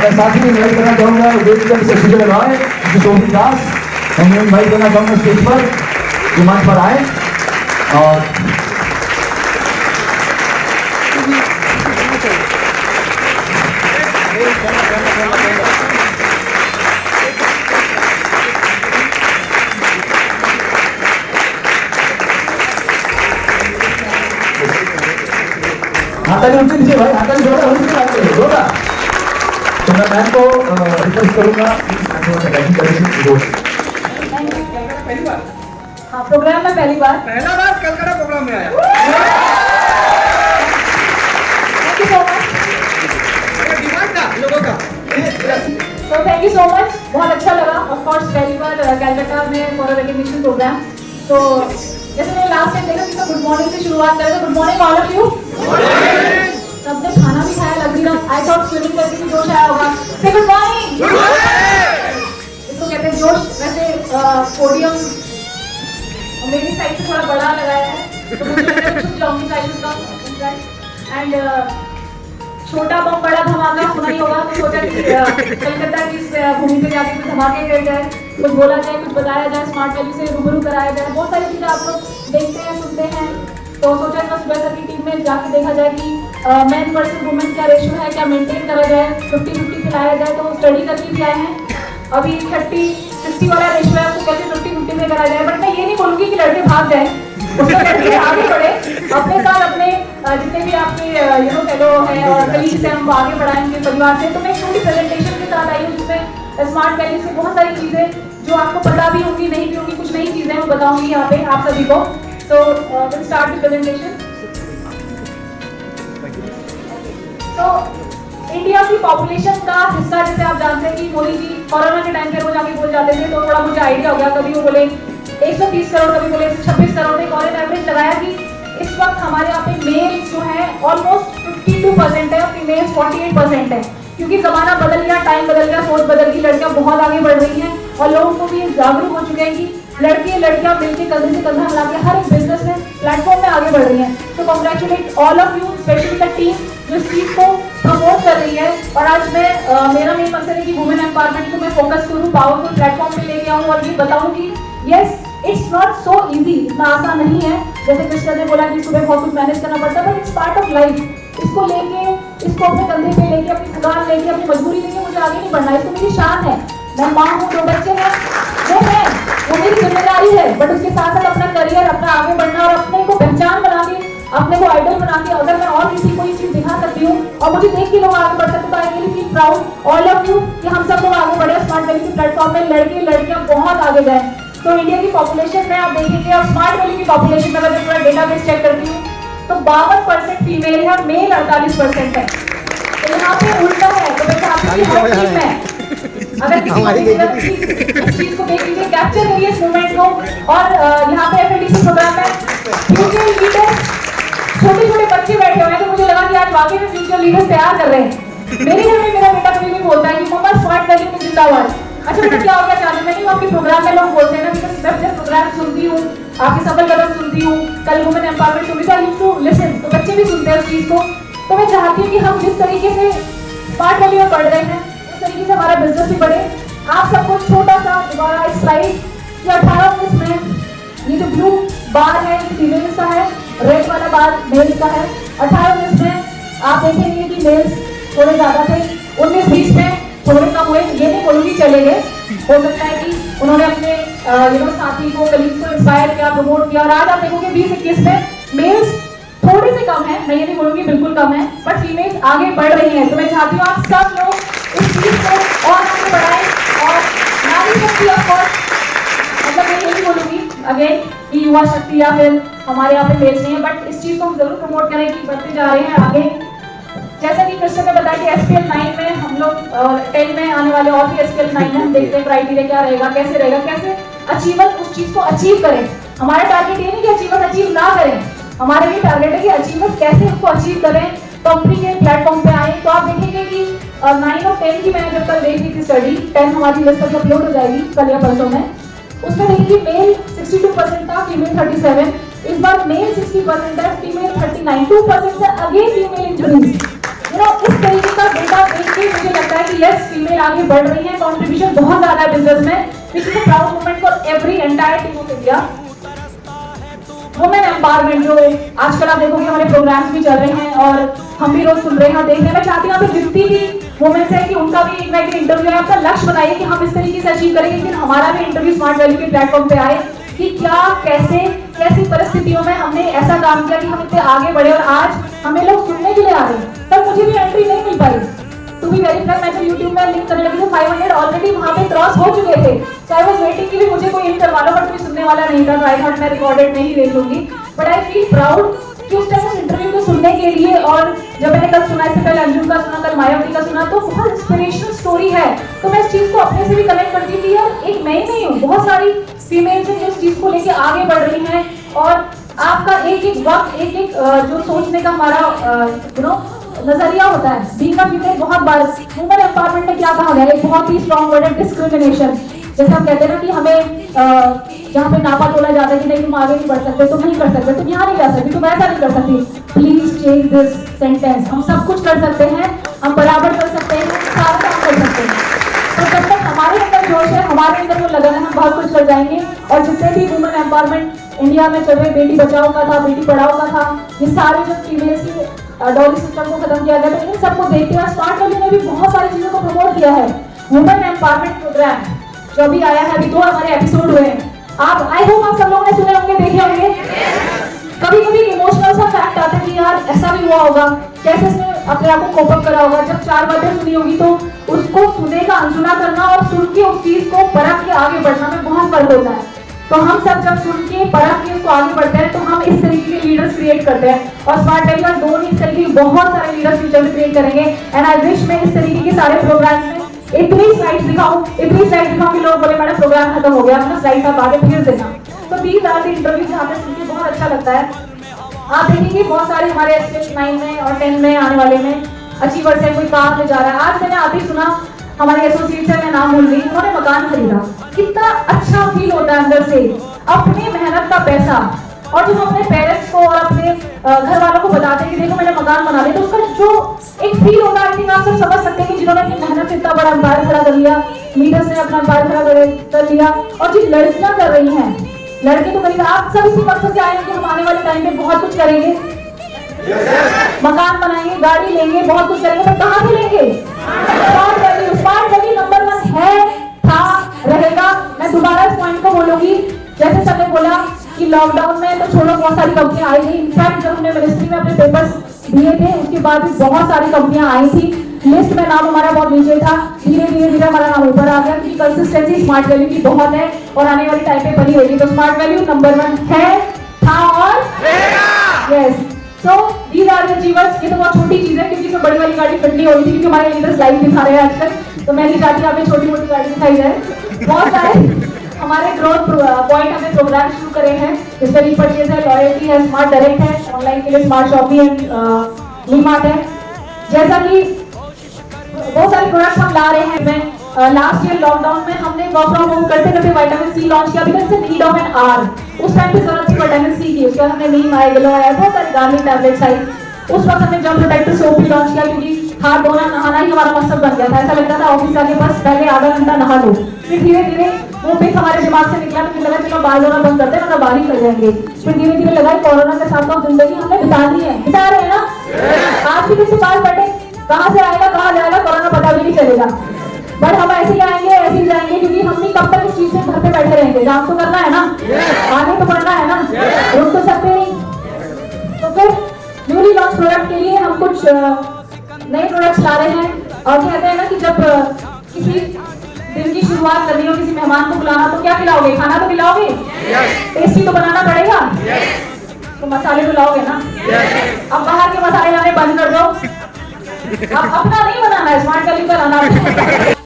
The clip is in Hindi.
मैं साथ ही इन्वाइट करना चाहूँगा वेदिका से सुजय रॉय, सोफी दास, मैं इन्वाइट करना चाहूँगा स्टेज पर, ये मंच पर आए। और हाथाली ऊंची नीचे भाई, हाथाली जोड़ा तो मैं मैम को रिक्वेस्ट करूंगा पहली बार हाँ प्रोग्राम में पहली बार पहला बार कलकत्ता प्रोग्राम में आया। Thank you so much. Demand था लोगों का। So thank you so much, बहुत अच्छा लगा। ऑफ कोर्स पहली बार कलकत्ता में फॉर अ रिकॉग्निशन प्रोग्राम। तो जैसे मैंने लास्ट टाइम देखा कि गुड मॉर्निंग से शुरुआत करें, तो good morning all of you. सबने खाना भी खाया लग रही है। आई थॉट स्विमिंग करके भी जोश आया होगा। से गुड मॉर्निंग। इसको कहते हैं जोश। वैसे पोडियम मेरी साइड से थोड़ा बड़ा लगाया है, तो मुझे छुप जाऊंगी साइड का। एंड छोटा बम बड़ा धमाका सुना ही होगा, तो सोचा कि कलकत्ता की इस भूमि पे जाके कुछ धमाके कर जाए, कुछ बोला जाए, कुछ बताया जाए, स्मार्ट वैल्यू से रूबरू कराया जाए। बहुत सारी चीजें आप लोग देखते हैं, सुनते हैं, तो सोचा था सुबह सर की टीम में जाके देखा जाए कि मैन वर्सेस वुमेन क्या रेशियो है, क्या मेंटेन करा जाए, 50-50 खिलाया जाए। तो स्टडी करके भी आए हैं। अभी 30-60 वाला रेशियो है, उसको कैसे 50-50 में करा जाए। बट मैं ये नहीं बोलूंगी कि लड़के भाग जाए, उसको लड़के आगे बढ़े, अपने साथ अपने जितने भी आपके फेलो हैं और कलीग्स हैं, हम आगे बढ़ाएंगे परिवार से। तो मैं छोटी प्रेजेंटेशन के साथ आई हूँ, जिसमें स्मार्ट वैल्यू से बहुत सारी चीजें जो आपको पता भी होंगी, नहीं भी होंगी, कुछ नई चीजें मैं बताऊंगी यहाँ पे आप सभी को। So we'll start the presentation. So India की पॉपुलेशन का हिस्सा, जैसे आप जानते हैं कि मोदी जी कोरोना के टाइम पे रोज आके बोल जाते थे, तो थोड़ा मुझे आइडिया हो गया। कभी वो बोले 130 करोड़, कभी बोले 126 करोड़, एक और एवरेज लगाया कि इस वक्त हमारे यहाँ पे मेल्स जो है ऑलमोस्ट 52% है और फीमेल्स 48% है। क्योंकि जमाना बदल गया, टाइम बदल गया, सोच बदल गई, लड़कियां बहुत आगे बढ़ रही हैं और लोगों को भी जागरूक हो चुके हैं कि लड़के लड़कियां मिलकर कंधे से कंधा मिला के हर एक बिजनेस में प्लेटफॉर्म में आगे बढ़ रही हैं। तो congratulate all of you, specially the team जो इस चीज को प्रमोट कर रही है। और आज मैं मेरा मेन मकसद है कि वुमेन एम्पावरमेंट को मैं फोकस करूं, पावरफुल प्लेटफॉर्म पे लेके आऊं और ये बताऊं कि yes it's not so easy, इतना आसान नहीं है। जैसे कृष्ण ने बोला कि सुबह बहुत कुछ मैनेज करना पड़ता है, but it's part of life. इसको लेके, इसको अपने कंधे पे लेके, अपनी थकान लेके, अपनी मजबूरी लेके मुझे आगे नहीं बढ़ना। इसको मेरी शान है। मैं माँ हूँ, 2 बच्चे हैं, वो मेरी जिम्मेदारी है। बट उसके साथ साथ अपना करियर, अपना आगे बढ़ना और अपने को पहचान बना के, अपने को आइडल बना के, अगर मैं और किसी को ये चीज दिखा सकती हूँ और मुझे देख के लोग आगे बढ़ सकते, तो I really feel proud all of you कि हम सब लोग आगे बढ़े स्मार्ट वैल्यू के प्लेटफॉर्म में, लड़के लड़कियां बहुत आगे जाए। तो इंडिया की पॉपुलेशन में आप देखेंगे और स्मार्ट वैल्यू की पॉपुलेशन में अगर मैं डेटाबेस चेक करती हूँ तो 52% फीमेल है और मेल 48% है। तो यहाँ पे उल्टा है। तो मैं चाहती हूँ कि हर चीज में अगर किसी चीज को देख लीजिए, कैप्चर करिए इस मूवमेंट को। और यहाँ पे FLDC प्रोग्राम में फ्यूचर लीडर्स, छोटे छोटे बच्चे बैठे हुए हैं, तो मुझे लगा कि आज वाकई में फ्यूचर लीडर्स तैयार कर रहे हैं। मेरे घर में मेरा बेटा कभी भी बोलता है कि मम्मा स्मार्ट वैल्यू में जिंदाबाद। अच्छा बेटा क्या हो गया, जानते नहीं, आपके प्रोग्राम में लोग बोलते हैं ना, मैं अपने प्रोग्राम सुनती हूँ, आपके सफल कदम सुनती हूँ, कल वुमेन एम्पावरमेंट सुनती हूँ, आई यूज्ड टू लिसन। तो बच्चे भी सुनते हैं उस चीज को। तो मैं चाहती हूँ कि हम जिस तरीके से स्मार्ट वैल्यू में पढ़ रहे हैं, उस तरीके से हमारा बिजनेस भी बढ़े। आप सबको छोटा सा दोबारा एक स्लाइड, ये 18-19 में ये जो ब्लू बार है फीमेल्स का है, रेड वाला बार मेल्स का है। 18-19 में आप देखेंगे कि मेल्स थोड़े ज्यादा थे, 19-20 में थोड़े कम हुए। ये नहीं बोलूंगी चले गए, हो सकता है कि उन्होंने अपने साथी को, कलीग्स को इंस्पायर किया, प्रमोट किया। और आज आप देखोगे 20-21 में मेल्स थोड़े से कम है, मैं ये नहीं बोलूंगी बिल्कुल कम है, बट फीमेल्स आगे बढ़ रही हैं। तो मैं चाहती हूँ आप सब लोग इस चीज को और आगे बढ़ाएं। और नारी शक्ति ऑफ कोर्स, मतलब मैं ये नहीं बोलूंगी अगेन कि युवा शक्ति या फिर हमारे यहाँ पे मेल्स नहीं है, बट इस चीज को हम जरूर प्रमोट करें कि बढ़ते जा रहे हैं आगे। जैसा कि कृष्ण ने बताया कि SPL 9 में हम लोग 10 में आने वाले और भी SPL 9 में हम देखते हैं क्राइटेरिया क्या रहेगा, कैसे अचीवर उस चीज को अचीव करें। हमारा टारगेट ये नहीं कि अचीवर अचीव ना करें, हमारा ये टारगेट है कि अचीवर्स कैसे उसको अचीव करें, कंपनी के प्लेटफॉर्म पे आए। तो आप देखेंगे कि 9 और 10 की मैंने जब कल देख रही थी स्टडी, 10 हमारी लिस्ट पर अपलोड हो जाएगी कल या परसों में, उसमें देखिए मेल 62% था, फीमेल 37। इस बार मेल 60% है, फीमेल 39, 2% से अगेन फीमेल इंजुरीज। इस तरीके का डेटा देख के मुझे लगता है कि यस फीमेल आगे बढ़ रही है, कंट्रीब्यूशन बहुत ज्यादा है बिजनेस में, which is a proud moment for every entire team of India. Women empowerment जो आजकल आप देखोगे हमारे प्रोग्राम्स भी चल रहे हैं और हम भी रोज सुन रहे हैं, देख रहे हैं। मैं चाहती हूँ कि जितनी भी वुमेन्स है कि उनका भी एक ना एक इंटरव्यू है, आपका लक्ष्य बनाइए कि हम इस तरीके से अचीव करेंगे कि हमारा भी इंटरव्यू स्मार्ट वैल्यू के प्लेटफॉर्म पे आए कि क्या कैसे कैसी परिस्थितियों में हमने ऐसा काम किया कि हम इतने आगे बढ़े और आज हमें लोग सुनने के लिए आ रहे हैं। तब मुझे भी एंट्री नहीं मिल पाई, टू बी वेरी फ्रैंक। मैं जब यूट्यूब में लिंक करने लगी तो 500 ऑलरेडी वहां पे क्रॉस हो चुके थे, so I was waiting कि भी मुझे कोई इन करवा लो, बट कोई सुनने वाला नहीं था, तो आई थॉट मैं रिकॉर्डेड नहीं देख लूंगी। बट आई फील प्राउड कि उस टाइम उस इंटरव्यू को सुनने के लिए, और जब मैंने कल सुना, इससे पहले अंजुम का सुना, कल मायावती का सुना, तो बहुत इंस्पिरेशनल स्टोरी है। तो मैं इस चीज को अपने से भी कनेक्ट करती थी, यार एक मैं ही नहीं हूँ, बहुत सारी फीमेल्स हैं जो इस चीज को लेके आगे बढ़ रही हैं। और आपका एक एक वक्त, एक एक जो सोचने का हमारा नजरिया होता है, बीइंग अ फीमेल, बहुत बार वुमेन एम्पावरमेंट में क्या कहा गया है, एक बहुत ही स्ट्रॉन्ग वर्ड है डिस्क्रिमिनेशन। जैसे हम कहते हैं ना कि हमें जहाँ पे नापा तोला जाता है कि नहीं तुम आगे नहीं बढ़ सकते, तुम नहीं कर सकते, तुम यहाँ नहीं जा सकती, तुम ऐसा नहीं कर सकती। Please change this sentence. हम सब कुछ कर सकते हैं, हम बराबर कर सकते हैं, सारा काम कर सकते हैं। तो जब तक हमारे अंदर जोश है, हमारे अंदर वो लगन है, हम बहुत कुछ कर जाएंगे। और जितने भी वुमेन एम्पावरमेंट इंडिया में चल रहे, बेटी बचाओ का था, बेटी पढ़ाओ का था, ये सारे जो फीमेल्स की डॉली सिस्टम को खत्म किया गया, तो इन सबको देखते हुए स्मार्ट वैल्यू ने भी बहुत सारी चीजों को प्रमोट किया है। वुमेन एम्पावरमेंट प्रोग्राम जो भी आया है, अभी 2 हमारे एपिसोड हुए हैं, आप आई होप आप सब लोगों ने सुने होंगे, देखे होंगे। कभी कभी इमोशनल सा फैक्ट आता है कि यार ऐसा भी हुआ होगा, कैसे इसने अपने आप को कोप अप करा होगा। जब 4 बातें सुनी होगी तो उसको सुने का अनसुना करना और सुन के उस चीज को परख के आगे बढ़ना में बहुत फर्क होता है। तो हम सब जब सुन के परख के उसको आगे बढ़ते हैं तो हम इस तरीके के लीडर्स क्रिएट करते हैं। और स्मार्ट वैल्यू और दोनों इस तरीके के बहुत सारे लीडर्स फ्यूचर में क्रिएट करेंगे। एंड आई विश मैं इस तरीके के सारे प्रोग्राम में इतनी स्लाइड्स दिखाऊं कि लोग बोले मैडम प्रोग्राम खत्म हो गया, अपना स्लाइड आप आगे फिर देना। तो दीज आर द इंटरव्यूज जहाँ पे सुन के बहुत अच्छा लगता है। आप देखेंगे बहुत सारे हमारे एस्पेक्ट 9 में और 10 में आने वाले में अचीवर्स है, कोई कार ले जा रहा है। आज मैंने आप ही सुना, हमारे एसोसिएट से मैं नाम भूल गई, उन्होंने मकान खरीदा। कितना अच्छा फील होता है अंदर से, अपनी मेहनत का पैसा। और जब हम अपने पेरेंट्स को और अपने घर वालों को बताते हैं कि देखो मैंने मकान बना लिया, तो उसका जो एक फील होता है, आई थिंक आप सब समझ सकते हैं कि जिन्होंने अपनी मेहनत से इतना बड़ा एम्पायर खड़ा कर लिया, लीडर्स ने अपना एम्पायर खड़ा कर लिया। और जो लड़कियां कर रही हैं, लड़के तो करीब आप सब इसी मकसद से आए हैं कि हम आने वाले टाइम में बहुत कुछ करेंगे, मकान बनाएंगे, गाड़ी लेंगे, बहुत कुछ करेंगे। तो कहाँ से लेंगे? स्मार्ट वैल्यू नंबर 1 है, था, रहेगा। मैं दोबारा इस पॉइंट को बोलूंगी, जैसे सबने बोला कि लॉकडाउन में तो छोड़ो बहुत सारी कंपनियां आई थी। इनफैक्ट जब हमने मिनिस्ट्री में अपने पेपर्स दिए थे उसके बाद भी बहुत सारी कंपनियां आई थी। लिस्ट में नाम हमारा बहुत नीचे था, धीरे धीरे हमारा नाम ऊपर आ गया, क्योंकि कंसिस्टेंसी स्मार्ट वैल्यू की बहुत है और आने वाली टाइम पे बनी रहेगी। तो स्मार्ट वैल्यू नंबर 1 है, था और yes. So these are the achievers. ये तो बहुत छोटी चीज है क्योंकि इसमें बड़ी वाली गाड़ी फिट नहीं हो रही थी, क्योंकि हमारे लीडर्स लाइव दिखा रहे हैं आजकल। तो मैं नहीं चाहती आप छोटी मोटी गाड़ी दिखाई जाए। बहुत सारे हमारे ग्रोथ पॉइंट हमने प्रोग्राम शुरू करे हैं, जिसमें रीपरचेज है, लॉयल्टी है, स्मार्ट डायरेक्ट है, ऑनलाइन के लिए स्मार्ट शॉपिंग एंड वी-मार्ट है। जैसा कि बहुत सारे प्रोडक्ट्स हम ला रहे हैं। मैं लास्ट ईयर लॉकडाउन में हमने वर्क फ्रॉम होम करते करते विटामिन सी लॉन्च किया, because need of an hour. उस टाइम पे जरूरत थी विटामिन सी की, उसके बाद हमने नीम आए, ग्लो आया, बहुत सारी गार्लिक टैबलेट्स आई। उस वक्त हमने जर्म प्रोटेक्टर सोप भी लॉन्च किया, क्योंकि हाथ धोना नहाना ही हमारा मकसद बन गया था। ऐसा लगता था ऑफिस आके बस पहले आधा घंटा नहा लो। फिर धीरे धीरे वो पिक हमारे दिमाग से निकला, तो लगा चलो बाल धोना बंद करते हैं, मतलब बाल ही कर जाएंगे। फिर धीरे धीरे लगा कोरोना के साथ साथ जिंदगी हमने बितानी है, बिता रहे हैं ना। आज भी किसी बाल कटे, कहाँ से आएगा कहाँ जाएगा कोरोना पता भी नहीं चलेगा। बट हम ऐसे ही आएंगे, ऐसे ही जाएंगे, क्योंकि हम भी कब तक इस चीज से घर पे बैठे रहेंगे। काम तो करना है ना, आगे तो बढ़ना है ना, रुक तो सकते नहीं। तो फिर न्यूली लॉन्च प्रोडक्ट के लिए हम कुछ नए प्रोडक्ट्स ला रहे हैं। और कहते हैं ना कि जब किसी दिन की शुरुआत करनी हो, किसी मेहमान को बुलाना, तो क्या खिलाओगे? खाना तो खिलाओगे, टेस्टी तो बनाना पड़ेगा, तो मसाले तो लाओगे ना। अब बाहर के मसाले लाने बंद कर दो, अब अपना नहीं बनाना है, स्मार्ट वैल्यू का लाना।